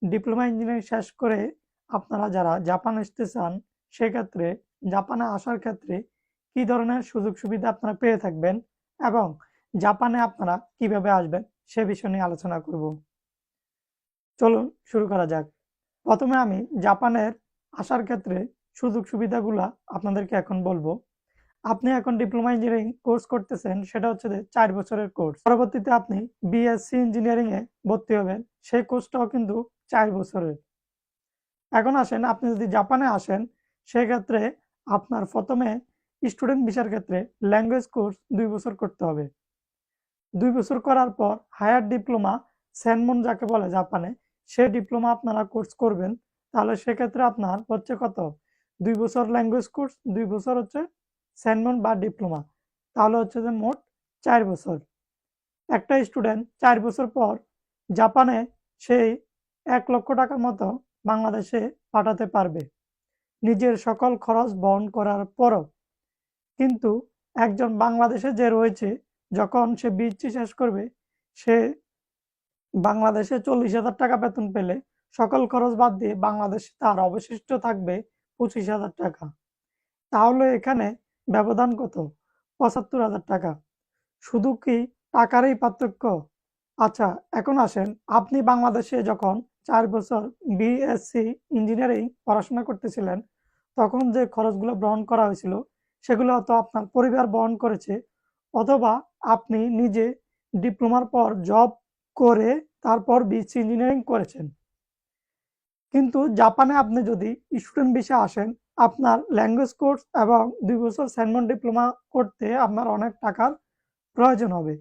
Diploma engineering শেষ করে আপনারা যারা জাপান আসতে চান, সেক্ষেত্রে জাপানে আসার ক্ষেত্রে কি ধরনের সুযোগ সুবিধা আপনারা পেয়ে থাকবেন এবং জাপানে আপনারা কিভাবে আসবেন সে বিষয় নিয়ে আলোচনা করব। চলুন শুরু করা যাক। প্রথমে আমি জাপানের আসার ক্ষেত্রে সুযোগ সুবিধাগুলা আপনাদেরকে এখন বলবো। আপনি এখন ডিপ্লোমা ইঞ্জিনিয়ারিং কোর্স করতেছেন, সেটা হচ্ছে যে 4 বছরের কোর্স। পরবর্তীতে আপনি বিএসসি ইঞ্জিনিয়ারিং এ ভর্তি হবেন, সেই কোর্সটাও কিন্তু 4 বছরের। এখন আসেন, আপনি যদি জাপানে আসেন সেক্ষেত্রে আপনার প্রথমে স্টুডেন্ট ভিসার ক্ষেত্রে ল্যাঙ্গুয়েজ কোর্স 2 বছর করতে হবে। 2 বছর করার পর হায়ার ডিপ্লোমা সেনমন যাকে বলে জাপানে, সে ডিপ্লোমা আপনারা কোর্স করবেন। তাহলে সেক্ষেত্রে আপনার হচ্ছে কত, 2 বছর ল্যাঙ্গুয়েজ কোর্স, 2 বছর হচ্ছে সেনমন বা ডিপ্লোমা, তাহলে হচ্ছে যে মোট 4 বছর। একটা স্টুডেন্ট 4 বছর পর জাপানে সেই 1 লক্ষ টাকার মতো বাংলাদেশে পাঠাতে পারবে নিজের সকল খরচ বহন করার পরও। কিন্তু একজন বাংলাদেশে যে রয়েছে, যখন সে বিএসসি শেষ করবে, সে বাংলাদেশে 40,000 টাকা বেতন পেলে সকল খরচ বাদ দিয়ে বাংলাদেশে তার অবশিষ্ট থাকবে 25,000 টাকা। তাহলে এখানে ব্যবধান কত, 75,000 টাকা। শুধু কি টাকারই পার্থক্য? আচ্ছা, এখন আসেন, আপনি বাংলাদেশে যখন 4 বছর বিএসসি ইঞ্জিনিয়ারিং পড়াশোনা করতেছিলেন, তখন যে খরচগুলো বহন করা হয়েছিল সেগুলো হয়তো আপনার পরিবার বহন করেছে, অথবা আপনি নিজে ডিপ্লোমার পর জব করে তারপর বিএসসি ইঞ্জিনিয়ারিং করেছেন। কিন্তু জাপানে আপনি যদি স্টুডেন্ট ভিসা আসেন, আপনার ল্যাঙ্গুয়েজ কোর্স এবং 2 বছর সেনমন ডিপ্লোমা করতে আপনার অনেক টাকার প্রয়োজন হবে।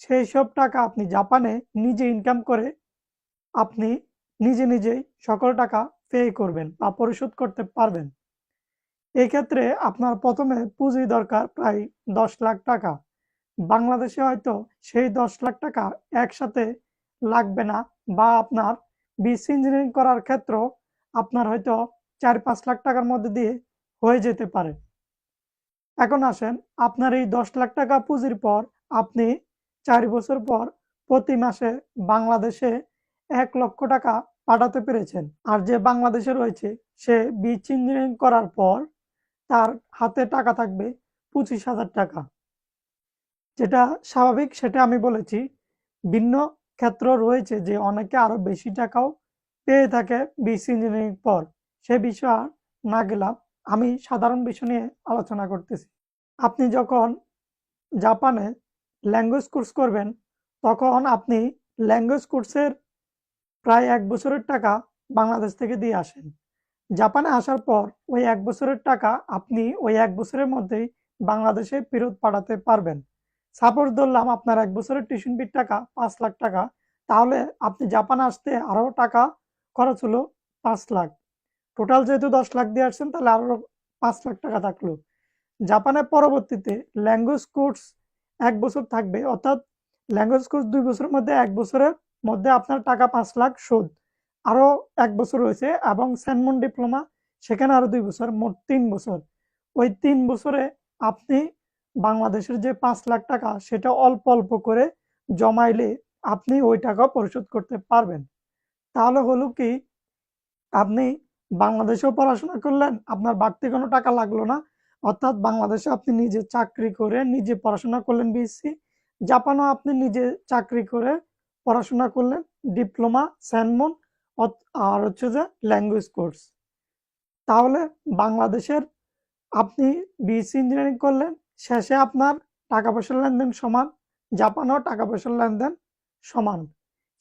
সেই সব টাকা আপনি জাপানে নিজে ইনকাম করে আপনি নিজেই সকল টাকা পে করবেন বা পরিশোধ করতে পারবেন। এক্ষেত্রে আপনার প্রথমে পুঁজি দরকার প্রায় 10 লাখ টাকা। বাংলাদেশে হয়তো সেই 10 লাখ টাকা একসাথে লাগবে না, বা আপনার বিএসসি ইঞ্জিনিয়ারিং করার ক্ষেত্রেও আপনার হয়তো 4-5 লাখ টাকার মধ্যে দিয়ে হয়ে যেতে পারে। এখন আসেন, আপনার এই 10 লাখ টাকা পুঁজির পর আপনি 4 বছর পর প্রতি মাসে বাংলাদেশে 1 লক্ষ টাকা পাঠাতে পেরেছেন। আর যে বাংলাদেশে রয়েছে, সে বিএসসি ইঞ্জিনিয়ারিং করার পর তার হাতে টাকা থাকবে 25,000 টাকা। যেটা স্বাভাবিক সেটা আমি বলেছি। ভিন্ন ক্ষেত্র রয়েছে যে অনেকে আরো বেশি টাকাও পেয়ে থাকে বিএসসি ইঞ্জিনিয়ারিং পর, সে বিষয়ে আর না গেলাম, আমি সাধারণ বিষয় নিয়ে আলোচনা করতেছি। আপনি যখন জাপানে ল্যাঙ্গুয়েজ কোর্স করবেন, তখন আপনি ল্যাঙ্গুয়েজ কোর্সের প্রায় 1 বছরের টাকা বাংলাদেশ থেকে দিয়ে আসেন। জাপানে আসার পর ওই 1 বছরের টাকা আপনি ওই 1 বছরের মধ্যেই বাংলাদেশে ফেরত পাঠাতে পারবেন। সাপোজ ধরলাম আপনার 1 বছরের টিউশন ফির টাকা 5 লাখ টাকা, তাহলে আপনি জাপানে আসতে আরো টাকা খরচ হলো 5 লাখ। টোটাল যেহেতু 10 লাখ দিয়ে আসছেন, তাহলে আরো 5 লাখ টাকা থাকলো। জাপানের পরবর্তীতে ল্যাঙ্গুয়েজ কোর্স 1 বছর থাকবে, অর্থাৎ ল্যাঙ্গুয়েজ কোর্স 2 বছরের মধ্যে 1 বছরের মধ্যে আপনার টাকা 5 লাখ শোধ। আরো 1 বছর রয়েছে, এবং সেনমন ডিপ্লোমা, সেখানে আরো 2 বছর, মোট 3 বছর। ওই 3 বছরে আপনি বাংলাদেশের যে 5 লাখ টাকা সেটা অল্প অল্প করে জমাইলে আপনি ওই টাকা পরিশোধ করতে পারবেন। তাহলে হলো কি, আপনি বাংলাদেশেও পড়াশোনা করলেন, আপনার বাড়তি কোনো টাকা লাগলো না। অর্থাৎ বাংলাদেশে আপনি নিজে চাকরি করে নিজে পড়াশোনা করলেন বিএসসি, জাপানেও আপনি নিজে চাকরি করে পড়াশোনা করলেন ডিপ্লোমা সেনমন, আর হচ্ছে যে ল্যাঙ্গুয়েজ কোর্স। তাহলে বাংলাদেশের আপনি বিএসসি ইঞ্জিনিয়ারিং করলেন, শেষে আপনার টাকা পয়সার লেনদেন সমান, জাপানেও টাকা পয়সার লেনদেন সমান।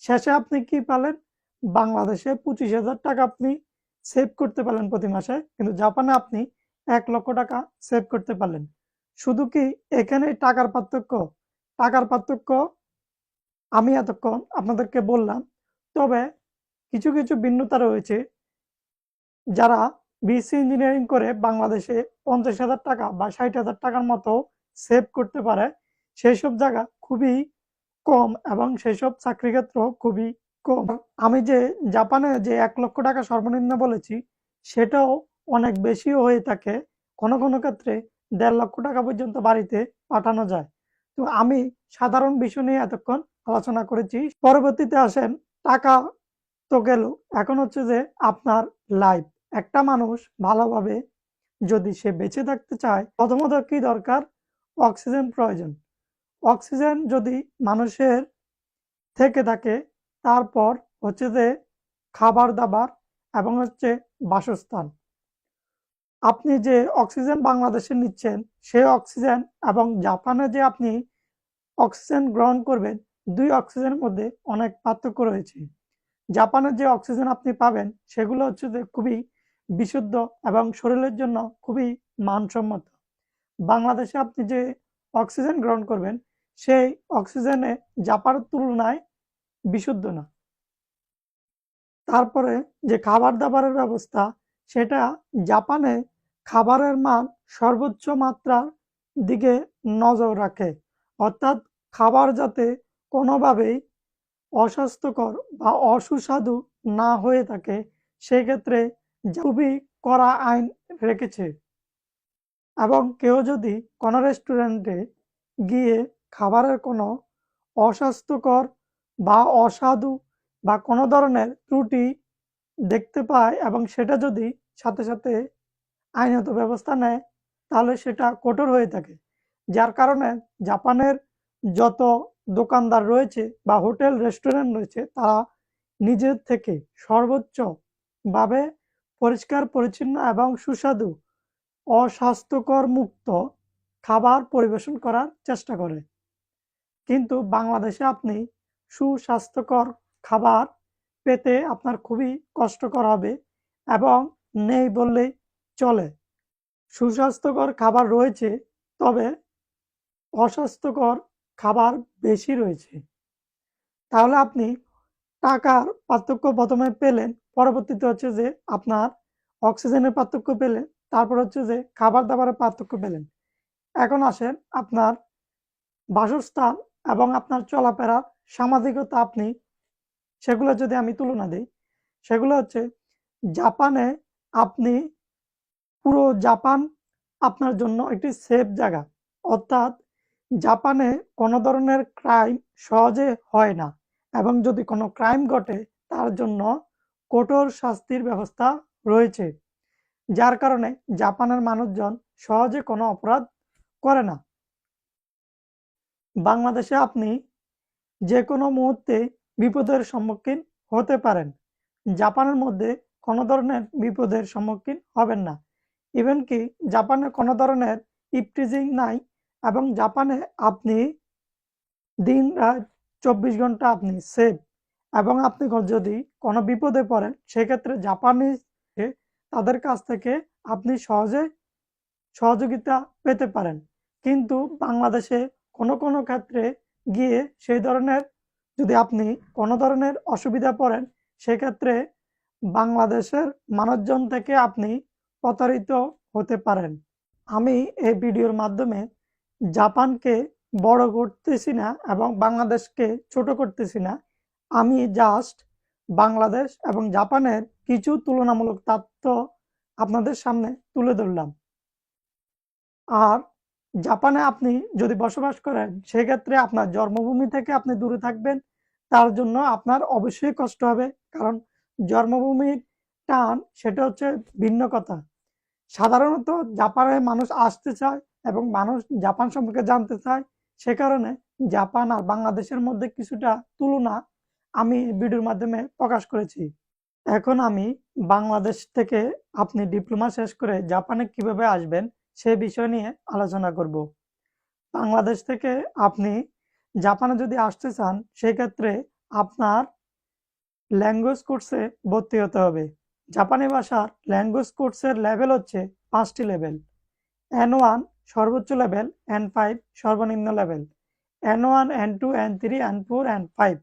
শেষে আপনি কি পেলেন, বাংলাদেশে 25,000 টাকা আপনি সেভ করতে পারলেন প্রতি মাসে, কিন্তু জাপানে আপনি 1 লক্ষ টাকা সেভ করতে পারলেন। শুধু কি এখানে টাকার পার্থক্য? টাকার পার্থক্য আমি এতক্ষণ আপনাদেরকে বললাম, তবে কিছু কিছু ভিন্নতা রয়েছে। যারা বিএসসি ইঞ্জিনিয়ারিং করে বাংলাদেশে 50,000 টাকা বা 60,000 টাকার মতো সেভ করতে পারে, সেই সব জায়গা খুবই কম, এবং সেই সব চাকরি ক্ষেত্র খুবই কম। আমি যে জাপানে যে 1 লক্ষ টাকা সর্বনিম্ন বলেছি, সেটাও অনেক বেশিও হয়ে থাকে। কোনো কোনো ক্ষেত্রে 1.5 লক্ষ টাকা পর্যন্ত বাড়িতে পাঠানো যায়। তো আমি সাধারণ বিষয় নিয়ে এতক্ষণ আলোচনা করেছি। পরবর্তীতে আসেন টাকা তো গেল। এখন হচ্ছে যে আপনার লাইফ। একটা মানুষ ভালোভাবে যদি সে বেঁচে থাকতে চায়, প্রথমত কি দরকার? অক্সিজেন প্রয়োজন। অক্সিজেন যদি মানুষের থেকে থাকে, তারপর হচ্ছে যে খাবার-দাবার এবং হচ্ছে বাসস্থান। আপনি যে অক্সিজেন বাংলাদেশে নিচ্ছেন, সেই অক্সিজেন এবং জাপানে যে আপনি অক্সিজেন গ্রহণ করবেন, ২ অক্সিজেনের মধ্যে অনেক পার্থক্য রয়েছে। জাপানের যে অক্সিজেন আপনি পাবেন, সেগুলো হচ্ছে যে খুবই বিশুদ্ধ এবং শরীরের জন্য খুবই মানসম্মত। বাংলাদেশে আপনি যে অক্সিজেন গ্রহণ করবেন, সেই অক্সিজেনে জাপানের তুলনায় বিশুদ্ধ না। তারপরে যে খাবার-দাবারের ব্যবস্থা, সেটা জাপানে খাবারের মান সর্বোচ্চ মাত্রার দিকে নজর রাখে। অর্থাৎ খাবার যাতে কোনোভাবেই অস্বাস্থ্যকর বা অসুস্বাদু না হয়ে থাকে, সেক্ষেত্রে খুবই কড়া আইন রেখেছে। এবং কেউ যদি কোনো রেস্টুরেন্টে গিয়ে খাবারের কোনো অস্বাস্থ্যকর বা অসাধু বা কোনো ধরনের ত্রুটি দেখতে পায় এবং সেটা যদি সাথে সাথে আইনত ব্যবস্থা নেয়, তাহলে সেটা কঠোর হয়ে থাকে। যার কারণে জাপানের যত দোকানদার রয়েছে বা হোটেল রেস্টুরেন্ট রয়েছে, তারা নিজের থেকে সর্বোচ্চভাবে পরিষ্কার পরিচ্ছন্ন এবং সুস্বাদু অস্বাস্থ্যকর মুক্ত খাবার পরিবেশন করার চেষ্টা করে। কিন্তু বাংলাদেশে আপনি সুস্বাস্থ্যকর খাবার পেতে আপনার খুবই কষ্টকর হবে এবং নেই বললেই চলে। সুস্বাস্থ্যকর খাবার রয়েছে, তবে অস্বাস্থ্যকর খাবার বেশি রয়েছে। তাহলে আপনি টাকার পার্থক্য ১ম এ পেলেন, পরবর্তীতে হচ্ছে যে আপনার অক্সিজেনের পার্থক্য পেলেন, তারপর হচ্ছে যে খাবার-দাবারের পার্থক্য পেলেন। এখন আসেন আপনার বাসস্থান এবং আপনার চলাফেরার সামাজিকতা সেগুলো যদি আমি তুলনা দেই, সেগুলো হচ্ছে জাপানে আপনি পুরো জাপান আপনার জন্য একটি সেফ জায়গা। অর্থাৎ জাপানে কোনো ধরনের ক্রাইম সহজে হয় না এবং যদি কোনো ক্রাইম ঘটে, তার জন্য কঠোর শাস্তির ব্যবস্থা রয়েছে। যার কারণে জাপানের মানুষজন সহজে কোনো অপরাধ করে না। বাংলাদেশে আপনি যেকোনো মুহূর্তে বিপদের সম্মুখীন হতে পারেন। জাপানের মধ্যে কোনো ধরনের বিপদের সম্মুখীন হবেন না। ইভেন কি জাপানে কোনো ধরনের ইভটিজিং নাই এবং জাপানে আপনি দিন-রাত ২৪ ঘন্টা আপনি সেফ এবং আপনি যদি কোনো বিপদে পড়েন, সেক্ষেত্রে জাপানিজ তাদের কাছ থেকে আপনি সহজে সহযোগিতা পেতে পারেন। কিন্তু বাংলাদেশে কোনো ক্ষেত্রে গিয়ে সেই ধরনের যদি আপনি কোনো ধরনের অসুবিধা পড়েন, সেক্ষেত্রে বাংলাদেশের মানুষজন থেকে আপনি প্রতারিত হতে পারেন। আমি এই ভিডিওর মাধ্যমে জাপানকে বড় করতেছি না এবং বাংলাদেশকে ছোট করতেছি না। আমি জাস্ট বাংলাদেশ এবং জাপানের কিছু তুলনামূলক তথ্য আপনাদের সামনে তুলে ধরলাম। আর জাপানে আপনি যদি বসবাস করেন, সেক্ষেত্রে আপনার জন্মভূমি থেকে আপনি দূরে থাকবেন। তার জন্য আপনার অবশ্যই কষ্ট হবে। কারণ জন্মভূমির টান সেটা হচ্ছে ভিন্ন কথা। সাধারণত জাপানের মানুষ আসতে চায় এবং মানুষ জাপান সম্পর্কে জানতে চায়। সে কারণে জাপান আর বাংলাদেশের মধ্যে কিছুটা তুলনা আমি ভিডিওর মাধ্যমে প্রকাশ করেছি। এখন আমি বাংলাদেশ থেকে আপনি ডিপ্লোমা শেষ করে জাপানে কিভাবে আসবেন, সে বিষয় নিয়ে আলোচনা করব। বাংলাদেশ থেকে আপনি জাপানে যদি আসতে চান, সেক্ষেত্রে আপনার ল্যাঙ্গুয়েজ কোর্সে ভর্তি হতে হবে। জাপানি ভাষার ল্যাঙ্গুয়েজ কোর্সের লেভেল হচ্ছে ৫টি লেভেল। N1 সর্বোচ্চ লেভেল, N5 সর্বনিম্ন level. N1, N2, N3, N4, N5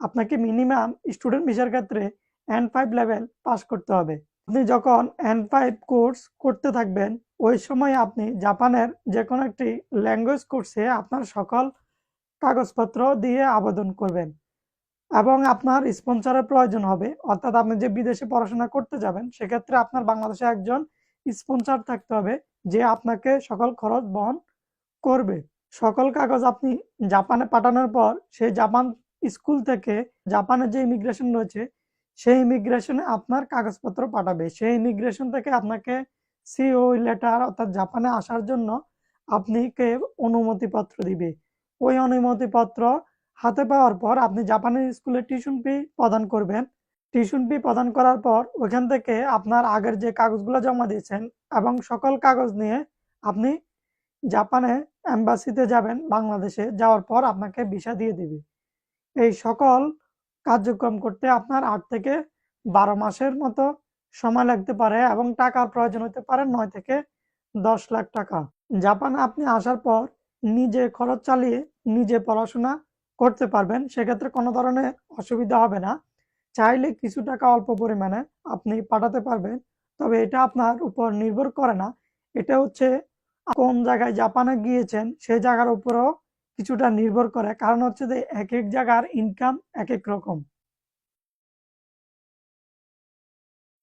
আপনাকে মিনিমাম স্টুডেন্ট ভিসার ক্ষেত্রে N5 লেভেল পাস করতে হবে। আপনি যখন N5 কোর্স করতে থাকবেন, ওই সময় আপনি জাপানের যেকোনো একটি ল্যাঙ্গুয়েজ কোর্সে আপনার সকল কাগজপত্র দিয়ে আবেদন করবেন এবং আপনার স্পন্সরের প্রয়োজন হবে। অর্থাৎ আপনি যে বিদেশে পড়াশোনা করতে যাবেন, সেক্ষেত্রে আপনার বাংলাদেশে একজন স্পন্সর থাকতে হবে, যে আপনাকে সকল খরচ বহন করবে। সকল কাগজ আপনি জাপানে পাঠানোর পর সেই জাপান স্কুল থেকে জাপানের যে ইমিগ্রেশন রয়েছে, সেই ইমিগ্রেশনে আপনার কাগজপত্র পাঠাবে। সেই ইমিগ্রেশন থেকে আপনাকে সিও লেটার অর্থাৎ জাপানে আসার জন্য আপনাকে অনুমতিপত্র দিবে। ওই অনুমতিপত্র হাতে পাওয়ার পর আপনি জাপানের স্কুলে টিউশন ফি প্রদান করবেন। টিউশন ফি প্রদান করার পর ওইখান থেকে আপনার আগের যে কাগজগুলো জমা দিয়েছেন এবং সকল কাগজ নিয়ে আপনি জাপানে এম্বাসিতে যাবেন। বাংলাদেশে যাওয়ার পর আপনাকে ভিসা দিয়ে দিবে। এই সকল কার্যক্রম করতে আপনার ৮ থেকে ১২ মাসের মতো সময় লাগতে পারে এবং টাকার প্রয়োজন হতে পারে ৯ থেকে ১০ লাখ টাকা। জাপানে আপনি আসার পর নিজে খরচ চালিয়ে নিজে পড়াশোনা করতে পারবেন। সেক্ষেত্রে কোনো ধরনের অসুবিধা হবে না। চাইলে কিছু টাকা অল্প পরিমাণে আপনি পাঠাতে পারবেন। তবে এটা আপনার উপর নির্ভর করে না। এটা হচ্ছে কোন জায়গায় জাপানে গিয়েছেন সেই জায়গার উপরও কিছুটা নির্ভর করে। কারণ হচ্ছে যে একেক জায়গার ইনকাম একেক রকম।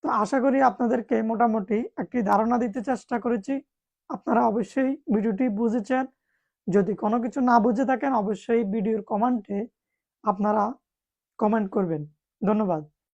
তো আশা করি আপনাদেরকে মোটামুটি একটি ধারণা দিতে চেষ্টা করেছি। আপনারা অবশ্যই ভিডিওটি বুঝেছেন। যদি কোনো কিছু না বুঝে থাকেন অবশ্যই ভিডিওর কমেন্টে আপনারা কমেন্ট করবেন। ধন্যবাদ।